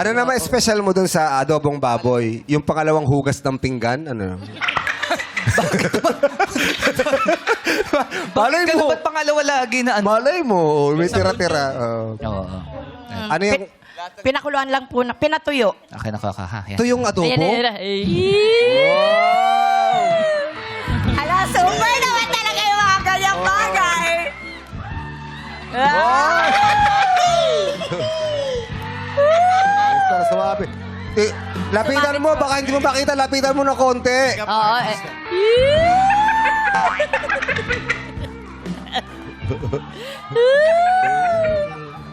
Ano naman special mo dun sa adobong baboy? Yung pangalawang hugas ng pinggan? Ano? Malay Bakit ka mo. naman pangalawa lagi na ano? Malay mo. May tira-tira. Oo. Ano yung... Pinakuluan lang po, pinatuyo. Akin ako ha. Yan. Ito yung adobo? Ala, super naman talaga yung mga ganyang bagay. Para suwabe. Lapitan mo. Baka hindi mo makita. Lapitan mo ng konti. Oo.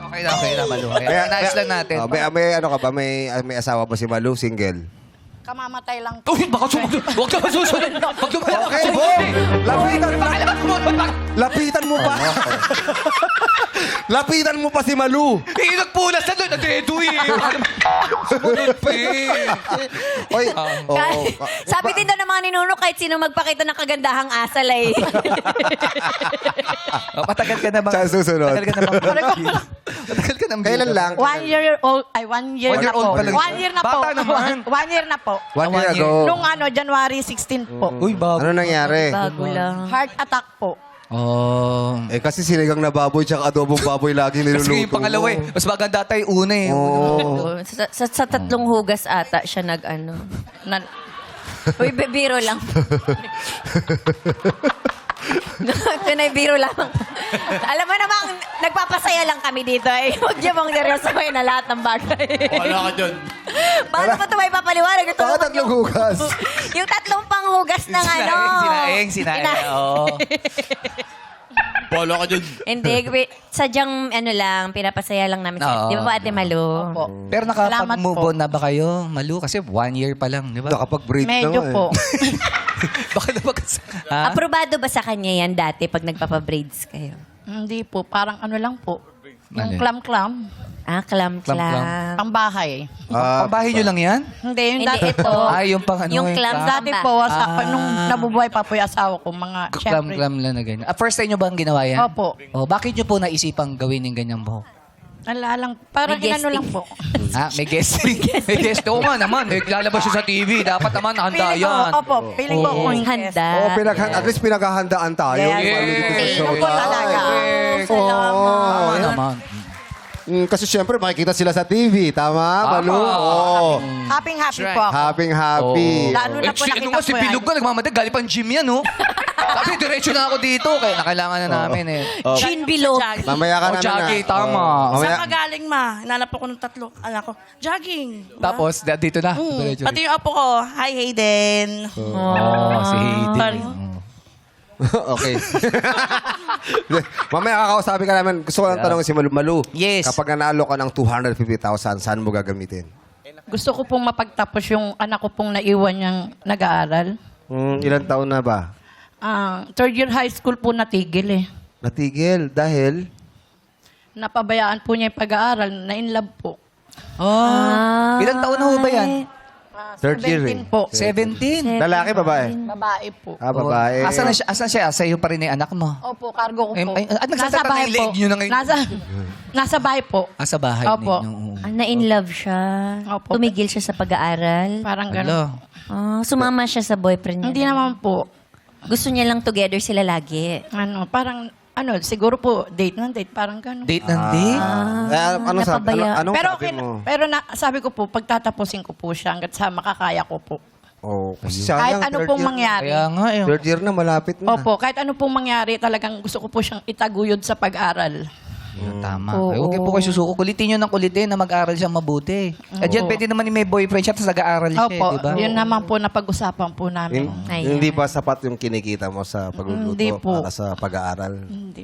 Okay na, Malu. Nais lang natin. Oh, may ano ka ba? May asawa ba si Malu? Single? Kamamatay lang po. Uy, baka huwag ka masusunod. Huwag ka Okay, Bong! Lapitan mo. Lapitan mo pa. Lapitan mo pa si Malu. Nagpulas na doon. Nag-edu Sumunod pa Oy, Sabi din daw ng mga ninuno, kahit sino magpakita ng kagandahang asal ay... Matagal ka na bang... Saan susunod? Matagal ka na bang... Matagal ka na bang... Kailan lang? 1 year old, ay 1 year 1 na year old po. pa lang. 1 year na po. Bata naman. 1 year na po. 1 year ago. Nung January 16 po. Uy, bago. Ano nangyari? Bago lang. Heart attack po. Oh. Eh kasi sinigang na baboy tsaka adobong baboy lagi niluluto Kasi yung pangalawa eh. Mas maganda tayo una eh. Oo. Sa tatlong hugas ata siya nag-ano. Uy, biro lang. Pinay biro lang. Alam mo namang, nagpapasaya lang kami dito eh. Huwag niyo mong seryosohin na lahat ng bagay. Wala ka dyan. Paano ba ito may papaliwanag? Ito Bakit naman tatlong hugas? yung tatlong panghugas ng ano. Sinaing. Oo. Wala ka dyan. Hindi, sadyang ano lang, pinapasaya lang namin. Oo. Di ba po, Ate Malu? Opo. Pero nakapag-move Salamat po. on na ba kayo, Malu? Kasi 1 year pa lang, di ba? Nakapag-break na Medyo nga eh. po. Baka na ha? Aprobado ba sa kanya yan dati pag nagpapabraids kayo? Hindi po. Parang ano lang po. Ano? Yung clam-clam. Ah, Clam-clam. clam-clam. Pambahay. Pambahay nyo lang yan? Hindi, yung Hindi, dati ito. po. Yung pang ano Yung eh, clam clam. Dati po, nung nabubuhay pa po yung asawa ko, mga, syempre. Clam lang na ganyan. First time nyo ba ang ginawa yan? Opo. Oh, bakit nyo po naisipang gawin yung ganyang buhok? Ala lang, parang May inano guesting. lang po. May guesting. May guesting. Oo nga naman. Lalabas siya sa TV. Dapat naman nakanda Feeling ko, yan. opo, feeling ko kung Handa. Oo, at least pinaghahandaan tayo. Yes. Paano dito sa Thank show? you po talaga. Tama naman. Kasi syempre makikita sila sa TV. Tama, Malu? Oo. Happy po ako. Happy. Lalo na po Ano nakita nga, si ko Pilog yan. ka, nagmamadali. Galing pang gym yan, no? Sabi, diretso na ako dito. Kaya nakailangan na namin eh. Chin below. Mamaya ka na Jogging, tama. Mamaya. Saan ka galing, ma? Hinanap ako ng tatlo anak ko. Jogging. Tapos, dito na. Diretso. Pati yung apo ko. Hi, Hayden. Oh, si Hayden. Okay. Mamaya kakausapin ka namin. Gusto ko lang tanong si Malu. Malu, Yes. kapag nanalo ka ng 250,000, saan mo gagamitin? Gusto ko pong mapagtapos yung anak ko pong naiwan niyang nag-aaral. Ilang taon na ba? Third year high school po natigil eh. Natigil dahil... Napabayaan po niya yung pag-aaral, na-in love po. Oh. Ilang taon na ho ba yan? Third year eh. 17 po. 17. Lalaki, babae? Babae po. Babae. Asan na siya? Asan siya? Sa iyo pa rin yung anak mo? Opo, cargo ko po. Nagsasabi na yung leg niyo na ngayon. Nasa bahay po. Sa bahay Opo. ninyo. Na-in love siya. Opo. Tumigil siya sa pag-aaral. Parang Hello. gano'n. Sumama siya sa boyfriend niya. Hindi naman po. Gusto niya lang together sila lagi. Siguro po, date ng date, parang gano'n. Date ng date? Anong sabi, napabaya. anong Pero, sabi mo? sabi ko po, pagtatapusin ko po siya hanggat sa makakaya ko po. Oh, kasi Kahit sayang, ano third pong year. mangyari. Kaya nga eh. Third year na, malapit na. Opo, kahit ano pong mangyari, talagang gusto ko po siyang itaguyod sa pag-aral. Tama. Oo. Ay, huwag po kayo susuko. Kulitin nyo ng kulitin na mag-aral siya mabuti. At dyan, pwede naman may boyfriend siya tapos nag-aaral siya, Opo, di ba? yun naman po napag-usapan po namin. Ayan. Hindi ba sapat yung kinikita mo sa pagluluto Hindi po. para sa pag-aaral? Hindi.